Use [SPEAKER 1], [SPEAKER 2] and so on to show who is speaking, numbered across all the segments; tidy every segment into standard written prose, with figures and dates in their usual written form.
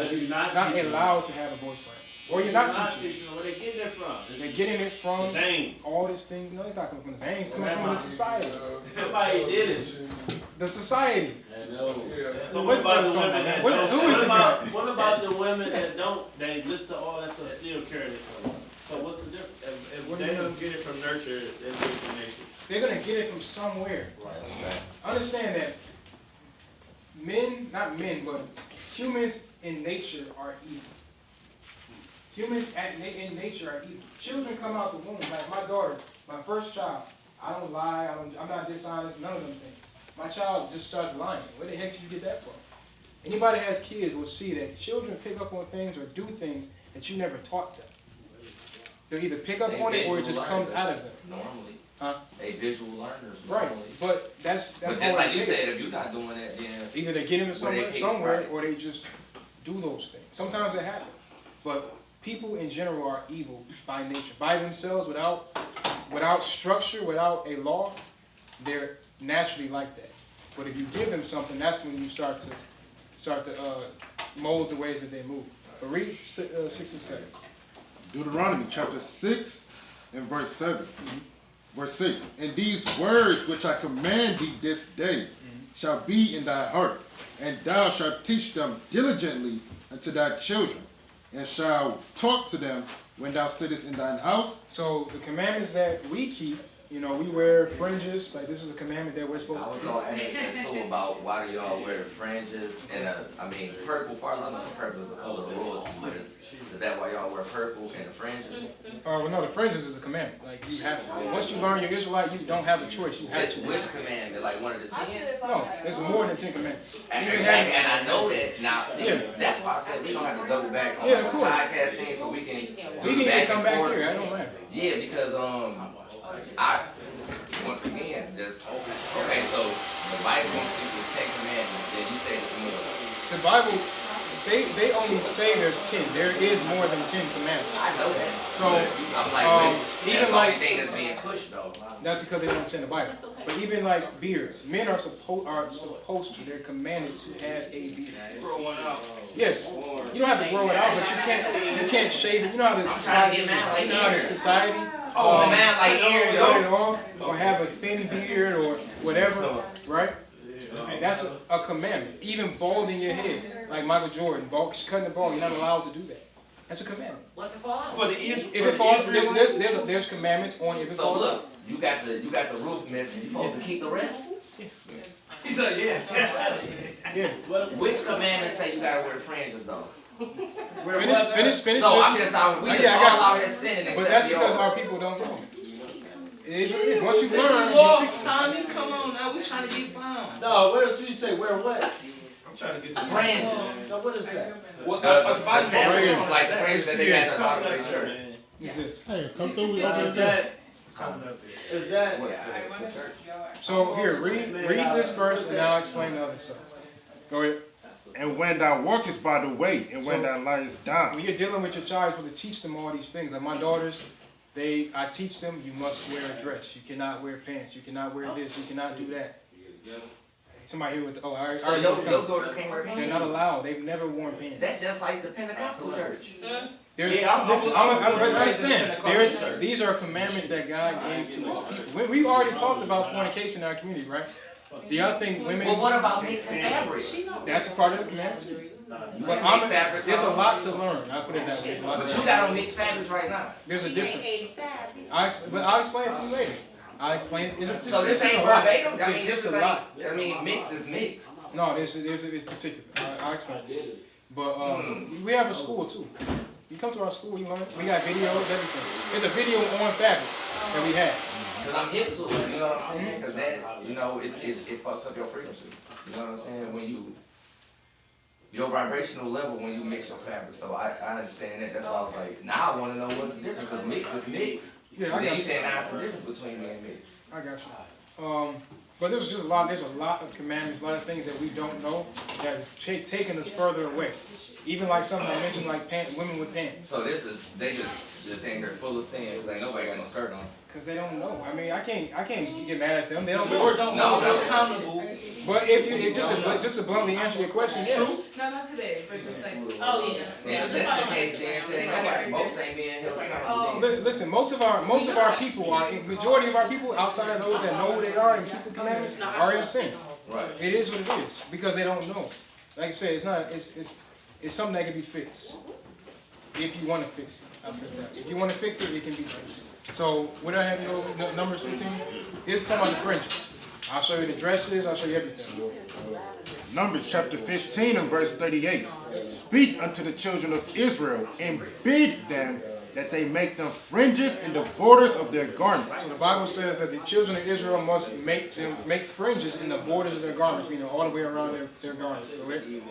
[SPEAKER 1] But you're not
[SPEAKER 2] allowed to have a boyfriend. Or you're not teaching.
[SPEAKER 1] Where they getting it from?
[SPEAKER 2] They're getting it from
[SPEAKER 1] veins.
[SPEAKER 2] All this thing. No, it's not coming from the veins. It's coming from the society.
[SPEAKER 1] Somebody did it.
[SPEAKER 2] The society.
[SPEAKER 1] So what about the women that don't? What about the women that don't? They listen to all that stuff, still carry this on. So what's the difference? If they don't get it from nurture, they get it from nature.
[SPEAKER 2] They're gonna get it from somewhere. Understand that men, not men, but humans in nature are evil. Humans in nature are evil. Children come out the womb. Like my daughter, my first child. I don't lie. I'm not dishonest. None of them things. My child just starts lying. Where the heck did you get that from? Anybody that has kids will see that children pick up on things or do things that you never taught them. They'll either pick up on it or it just comes out of them.
[SPEAKER 3] Normally.
[SPEAKER 2] Huh?
[SPEAKER 3] They visual learners.
[SPEAKER 2] Right.
[SPEAKER 3] Normally.
[SPEAKER 2] But that's
[SPEAKER 3] just like you said, if you're not doing that, then
[SPEAKER 2] either they get into somewhere or they just do those things. Sometimes it happens. But people in general are evil by nature. By themselves, without structure, without a law, they're naturally like that. But if you give them something, that's when you start to mold the ways that they move. But read 6 and 7.
[SPEAKER 4] Deuteronomy chapter 6 and verse 7. Verse 6. And these words which I command thee this day shall be in thy heart, and thou shalt teach them diligently unto thy children, and shalt talk to them when thou sittest in thine house.
[SPEAKER 2] So the commandments that we keep, we wear fringes. Like this is a commandment that we're supposed to keep.
[SPEAKER 3] I was going to ask that too about why do y'all wear the fringes and purple. Far as I know, purple is the color of royalty. But is that why y'all wear purple and the fringes?
[SPEAKER 2] Well, no, the fringes is a commandment. Like you have to. Once you learn your Israelite, you don't have a choice. You have to.
[SPEAKER 3] Which commandment? Like one of the 10?
[SPEAKER 2] No, there's more than 10 commandments.
[SPEAKER 3] And I know that now. See, that's why I said we don't have to double back on the podcast thing, so we can
[SPEAKER 2] come back here. I don't mind.
[SPEAKER 3] Yeah, because once again, okay, so the Bible wants you to 10 commandments, then you say there's more.
[SPEAKER 2] The Bible, they only say there's 10. There is more than 10 commandments.
[SPEAKER 3] I know that.
[SPEAKER 2] So
[SPEAKER 3] I'm like,
[SPEAKER 2] even like
[SPEAKER 3] thing that's being pushed though.
[SPEAKER 2] That's because they don't say in the Bible. But even like beards, men are supposed to. They're commanded to have a beard.
[SPEAKER 1] Grow one out.
[SPEAKER 2] Yes, you don't have to grow it out, but you can't shave it. You know how the society.
[SPEAKER 3] Man, like
[SPEAKER 2] cut it off or have a thin beard or whatever, right? That's a commandment. Even balding your head, like Michael Jordan, cutting the bald, you're not allowed to do that. That's a commandment.
[SPEAKER 5] What if it falls?
[SPEAKER 1] If it falls,
[SPEAKER 2] there's commandments on if it falls.
[SPEAKER 3] So look, you got the roof missing. You supposed to keep the rest.
[SPEAKER 1] He said,
[SPEAKER 2] yeah.
[SPEAKER 3] Which commandment say you gotta wear fringes though?
[SPEAKER 2] Finish.
[SPEAKER 3] So I'm just out. We just all out here sinning.
[SPEAKER 2] But that's because our people don't know. It is what it is. Once you learn,
[SPEAKER 6] Tommy, come on now. We trying to get found.
[SPEAKER 1] No, where did you say where what? I'm trying to get some
[SPEAKER 3] fringes.
[SPEAKER 1] No, what is that?
[SPEAKER 3] Like the fringes that they got at the bottom of their shirt.
[SPEAKER 2] Is this?
[SPEAKER 7] Hey, come through. We
[SPEAKER 1] Is that? Is that?
[SPEAKER 2] So here, read this first, and I'll explain the other stuff. Go ahead.
[SPEAKER 4] And when thou walkest by the way, and when thou liest down.
[SPEAKER 2] When you're dealing with your child, you're supposed to teach them all these things. Like my daughters, I teach them you must wear a dress. You cannot wear pants. You cannot wear this. You cannot do that. Somebody here with
[SPEAKER 3] so your daughters can't wear pants?
[SPEAKER 2] They're not allowed. They've never worn pants.
[SPEAKER 3] That's just like the Pentecostal church.
[SPEAKER 2] These are commandments that God gave to His people. We already talked about fornication in our community, right? The other thing, women.
[SPEAKER 3] Well, what about mixing fabrics?
[SPEAKER 2] That's a part of the commandment too. But there's a lot to learn. I put it that way.
[SPEAKER 3] But you got on mixed fabrics right now.
[SPEAKER 2] There's a difference. But I'll explain it to you later. I'll explain it.
[SPEAKER 3] So this ain't verbatim. I mean, this is a lot. I mean, mixed is mixed.
[SPEAKER 2] No, it's particular. I'll explain it to you. But we have a school too. You come to our school, you learn. We got videos, everything. There's a video on fabric that we have.
[SPEAKER 3] Because I'm hip to it, you know what I'm saying? Because that, it fucks up your frequency. You know what I'm saying? When your vibrational level when you mix your fabric. So I understand that. That's why I was like, now I want to know what's the difference. Because mix is mix.
[SPEAKER 2] Yeah, I got
[SPEAKER 3] you said now it's the difference between me and mix.
[SPEAKER 2] I got you. But there's a lot of commandments, a lot of things that we don't know that have taken us further away. Even like something I mentioned, like women with pants.
[SPEAKER 3] So they just in here full of sin because ain't nobody got no skirt on.
[SPEAKER 2] Because they don't know. I mean, I can't get mad at them. They don't
[SPEAKER 6] The
[SPEAKER 2] know.
[SPEAKER 6] Lord don't hold you accountable.
[SPEAKER 2] But if you just to bluntly answer your question, yes.
[SPEAKER 5] No, not today, but just like.
[SPEAKER 7] Oh, yeah.
[SPEAKER 3] And if that's the case, then shit ain't nobody, most ain't being held accountable.
[SPEAKER 2] Listen, most of our people are, majority of our people outside of those that know who they are and keep the commandments are in sin.
[SPEAKER 3] Right.
[SPEAKER 2] It is what it is because they don't know. Like I said, it's not. It's something that can be fixed if you want to fix it. I'll put it that way. If you want to fix it, it can be fixed. So what I have you go Numbers 15. It's talking about the fringes. I'll show you the dresses. I'll show you everything.
[SPEAKER 4] Numbers chapter 15 and verse 38. Speak unto the children of Israel and bid them that they make them fringes in the borders of their garments.
[SPEAKER 2] So the Bible says that the children of Israel must make fringes in the borders of their garments, meaning all the way around their garments.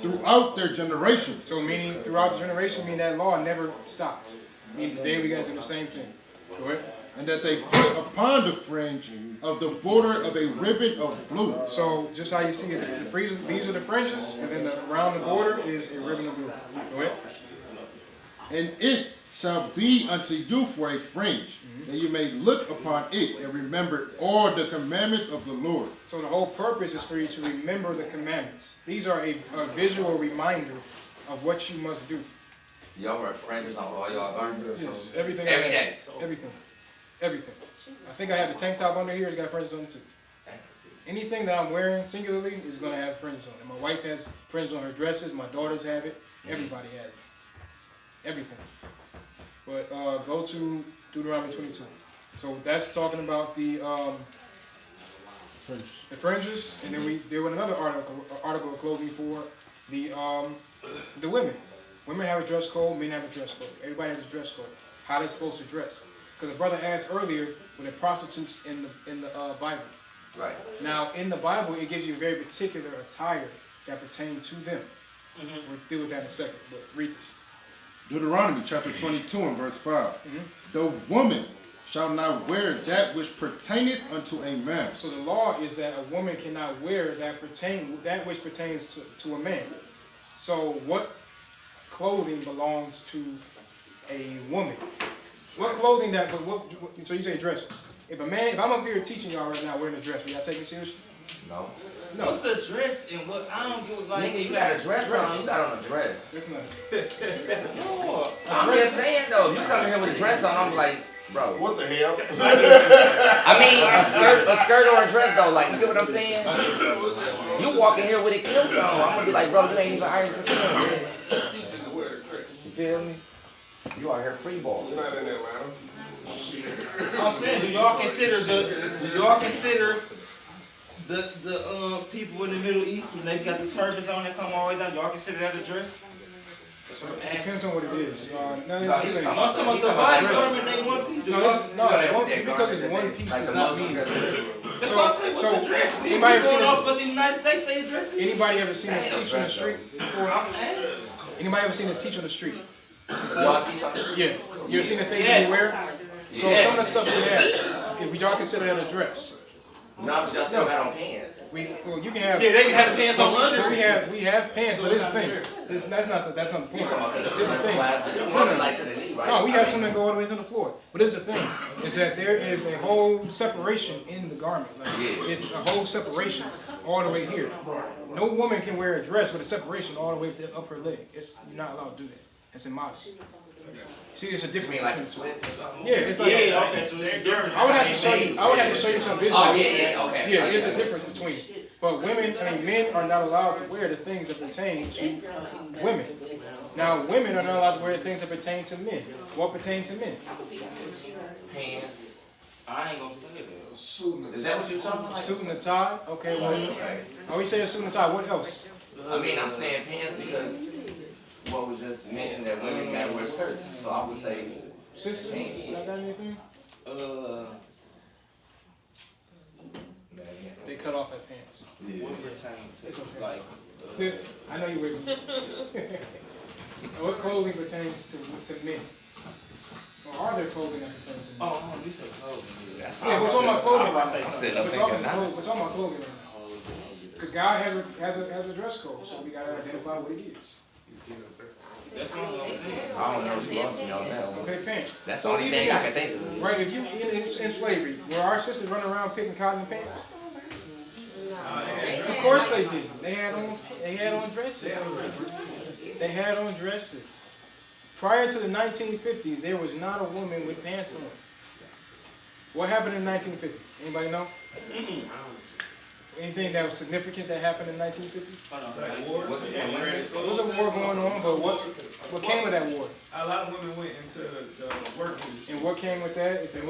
[SPEAKER 4] Throughout their generations.
[SPEAKER 2] So meaning throughout the generation, meaning that law never stopped. Meaning today we got to do the same thing. Correct?
[SPEAKER 4] And that they put upon the fringe of the border of a ribbon of blue.
[SPEAKER 2] So just how you see it, the fringes, these are the fringes, and then around the border is a ribbon of blue. Go ahead.
[SPEAKER 4] And it shall be unto you for a fringe, that you may look upon it and remember all the commandments of the Lord.
[SPEAKER 2] So the whole purpose is for you to remember the commandments. These are a visual reminder of what you must do.
[SPEAKER 3] Y'all wear fringes on all y'all garments?
[SPEAKER 2] Yes, everything.
[SPEAKER 3] Every day.
[SPEAKER 2] Everything. Everything. I think I have the tank top under here. It's got fringes on it too. Anything that I'm wearing singularly is going to have fringes on it. My wife has fringes on her dresses. My daughters have it. Everybody has it. Everything. But go to Deuteronomy 22. So that's talking about the fringes, and then we deal with another article of clothing for the women. Women have a dress code. Men have a dress code. Everybody has a dress code. How they're supposed to dress. Because the brother asked earlier, when the prostitutes in the Bible.
[SPEAKER 3] Right.
[SPEAKER 2] Now, in the Bible, it gives you a very particular attire that pertains to them. We'll deal with that in a second, but read this.
[SPEAKER 4] Deuteronomy chapter 22 and verse 5. The woman shall not wear that which pertaineth unto a man.
[SPEAKER 2] So the law is that a woman cannot wear that which pertains to a man. So what clothing belongs to a woman? What clothing so you say dresses. If I'm up here teaching y'all right now wearing a dress, will y'all take me seriously?
[SPEAKER 3] No.
[SPEAKER 2] No.
[SPEAKER 6] What's a dress and what? I don't get like.
[SPEAKER 3] Nigga, you got a dress on, you got on a dress.
[SPEAKER 2] That's not.
[SPEAKER 6] No.
[SPEAKER 3] I'm just saying though, you come in here with a dress on, I'm like, bro.
[SPEAKER 8] What the hell?
[SPEAKER 3] I mean, a skirt or a dress though, like, you get what I'm saying? You walk in here with a kilt on, I'm gonna be like, bro, you ain't even ironed your kilt. You feel me? You out here free ball.
[SPEAKER 8] You're not in Atlanta.
[SPEAKER 6] I'm saying, do y'all consider the people in the Middle East when they got the turbans on that come all the way down? Y'all consider that a dress?
[SPEAKER 2] It depends on what it is.
[SPEAKER 6] I'm talking about the body garment. They one piece.
[SPEAKER 2] Because it's one piece does not mean.
[SPEAKER 6] That's why I say what's a dress?
[SPEAKER 2] Anybody ever seen
[SPEAKER 6] off what the United States say a dress is?
[SPEAKER 2] Anybody ever seen us teach on the street before?
[SPEAKER 6] I'm asking.
[SPEAKER 2] Anybody ever seen us teach on the street?
[SPEAKER 3] Y'all teach on the-
[SPEAKER 2] Yeah. You ever seen the things we wear? So some of the stuff we have, if y'all consider that a dress.
[SPEAKER 3] No, just still got on pants.
[SPEAKER 2] Well, you can have.
[SPEAKER 6] Yeah, they can have pants on under.
[SPEAKER 2] But we have pants, but this is the thing. That's not the point.
[SPEAKER 3] You talking about
[SPEAKER 2] This is the thing.
[SPEAKER 3] like to the knee, right?
[SPEAKER 2] No, we have some that go all the way to the floor. But this is the thing, is that there is a whole separation in the garment. Like, it's a whole separation all the way here. No woman can wear a dress with a separation all the way to the upper leg. You're not allowed to do that. It's immodest. See, it's a
[SPEAKER 3] You
[SPEAKER 2] different.
[SPEAKER 3] mean like a slip or something?
[SPEAKER 2] Yeah, it's like.
[SPEAKER 6] Yeah, okay, so it's different.
[SPEAKER 2] I would have to show you some visual.
[SPEAKER 3] Oh, yeah, okay.
[SPEAKER 2] Yeah, there's a difference between. But men are not allowed to wear the things that pertain to women. Now, women are not allowed to wear the things that pertain to men. What pertains to men?
[SPEAKER 3] Pants.
[SPEAKER 6] I ain't gonna say that.
[SPEAKER 3] Is that what you're talking about?
[SPEAKER 2] Suit and a tie. Okay, well, we say a suit and a tie. What else?
[SPEAKER 3] I mean, I'm saying pants because what was just mentioned that women gotta wear skirts. So I would say
[SPEAKER 2] Sisters? Not got anything? They cut off at pants.
[SPEAKER 6] What pertains
[SPEAKER 2] It's
[SPEAKER 6] to
[SPEAKER 2] okay.
[SPEAKER 6] like?
[SPEAKER 2] Sis, I know you with me. What clothing pertains to men? Or are there clothing that pertains to men?
[SPEAKER 6] Oh, you said clothing.
[SPEAKER 2] Yeah, what's on my clothing?
[SPEAKER 6] I say
[SPEAKER 3] I
[SPEAKER 6] something.
[SPEAKER 3] said, I'm
[SPEAKER 2] What's on
[SPEAKER 3] thinking
[SPEAKER 2] my
[SPEAKER 3] not.
[SPEAKER 2] clothing? What's on my clothing right now? Because God has a dress code, so we gotta identify what it is.
[SPEAKER 6] That's my whole thing.
[SPEAKER 3] I don't know, you lost me on that one.
[SPEAKER 2] Okay, pants.
[SPEAKER 3] That's the
[SPEAKER 2] So
[SPEAKER 3] only
[SPEAKER 2] even
[SPEAKER 3] thing I
[SPEAKER 2] this,
[SPEAKER 3] can think of.
[SPEAKER 2] Right, if you in slavery, were our sisters running around picking cotton and pants? Of course they did. They had on dresses. They had on dresses. Prior to the 1950s, there was not a woman with pants on. What happened in the 1950s? Anybody know? Anything that was significant that happened in the 1950s? There was a war going on, but what came with that war?
[SPEAKER 7] A lot of women went into the work industry.
[SPEAKER 2] And what came with that? It's a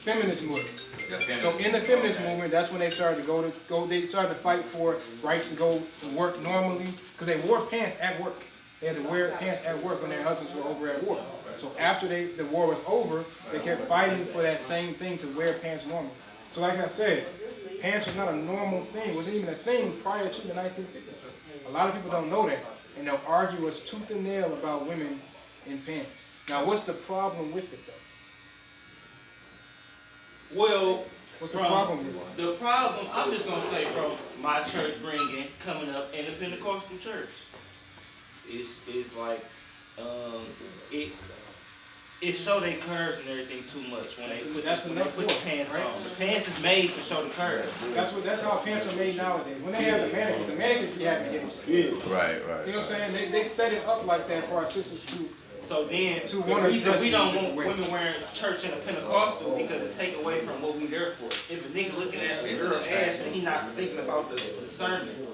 [SPEAKER 2] feminist movement.
[SPEAKER 3] The
[SPEAKER 2] So in the feminist movement, that's when they started to they started to fight for rights to go to work normally, because they wore pants at work. They had to wear pants at work when their husbands were over at war. So after the war was over, they kept fighting for that same thing, to wear pants normally. So like I said, pants was not a normal thing. It wasn't even a thing prior to the 1950s. A lot of people don't know that. And they'll argue us tooth and nail about women in pants. Now, what's the problem with it, though?
[SPEAKER 6] Well,
[SPEAKER 2] What's the problem with it?
[SPEAKER 6] the problem, I'm just gonna say from my church bringing, coming up in the Pentecostal church, it's like, it show their curves and everything too much when they put the pants
[SPEAKER 2] right?
[SPEAKER 6] on. The pants is made to show the curves.
[SPEAKER 2] That's how pants are made nowadays. When they have the mannequins you have to get them.
[SPEAKER 3] Right.
[SPEAKER 2] You know what I'm saying? They set it up like that for our sisters to.
[SPEAKER 6] So then,
[SPEAKER 2] To
[SPEAKER 6] the
[SPEAKER 2] one
[SPEAKER 6] reason
[SPEAKER 2] of
[SPEAKER 6] we
[SPEAKER 2] the
[SPEAKER 6] don't want
[SPEAKER 2] ways.
[SPEAKER 6] women wearing church in a Pentecostal, because it take away from what we there for. If a nigga looking at the girl's ass and he not thinking about the sermon.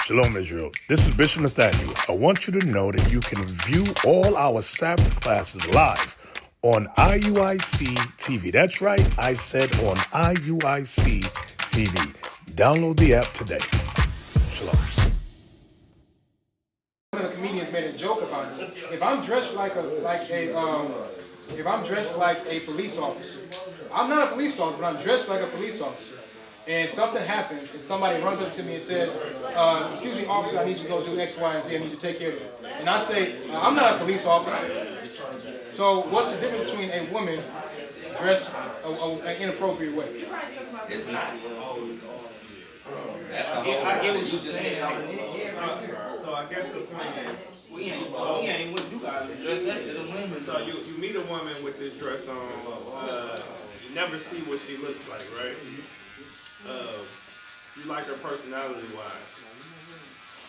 [SPEAKER 8] Shalom, Israel. This is Bishop Nathaniel. I want you to know that you can view all our Sabbath classes live on IUIC TV. That's right, I said on IUIC TV. Download the app today. Shalom.
[SPEAKER 2] One of the comedians made a joke about it. If I'm dressed like a police officer, I'm not a police officer, but I'm dressed like a police officer. And something happens, and somebody runs up to me and says, excuse me, officer, I need you to go do X, Y, and Z. I need you to take care of this. And I say, I'm not a police officer. So what's the difference between a woman dressed an inappropriate way?
[SPEAKER 3] It's not.
[SPEAKER 6] I get what you just said.
[SPEAKER 7] So I guess the point is,
[SPEAKER 6] We ain't what you got to dress that to the women.
[SPEAKER 7] so you meet a woman with this dress on, you never see what she looks like, right? You like her personality wise.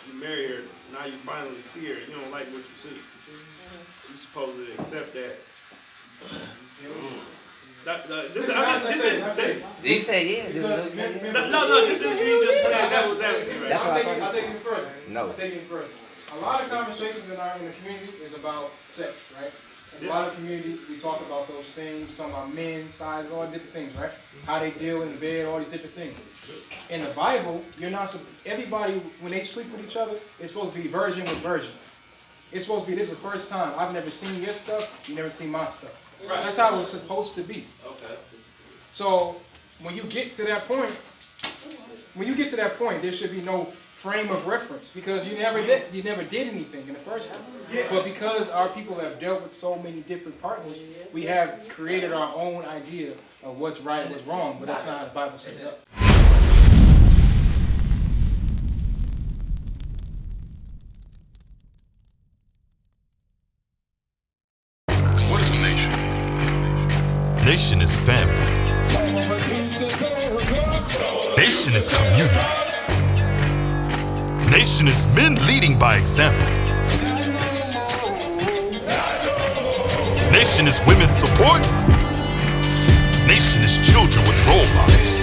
[SPEAKER 7] You marry her, now you finally see her, you don't like what you see. You're supposed to accept that.
[SPEAKER 3] Did he say yeah?
[SPEAKER 7] This is me just playing devil's advocate right now.
[SPEAKER 2] I'll take you further.
[SPEAKER 3] No.
[SPEAKER 2] I'll take you further. A lot of conversations in the community is about sex, right? In a lot of communities, we talk about those things, talk about men, size, all different things, right? How they deal in the bed, all these different things. In the Bible, everybody, when they sleep with each other, it's supposed to be virgin with virgin. It's supposed to be, this is the first time. I've never seen your stuff, you never seen my stuff.
[SPEAKER 6] Right.
[SPEAKER 2] That's how it's supposed to be.
[SPEAKER 6] Okay.
[SPEAKER 2] So, when you get to that point, there should be no frame of reference, because you never did anything in the first place. But because our people have dealt with so many different partners, we have created our own idea of what's right and what's wrong, but that's not how the Bible set it up.
[SPEAKER 9] What is a nation? Nation is family. Nation is community. Nation is men leading by example. Nation is women's support. Nation is children with role models.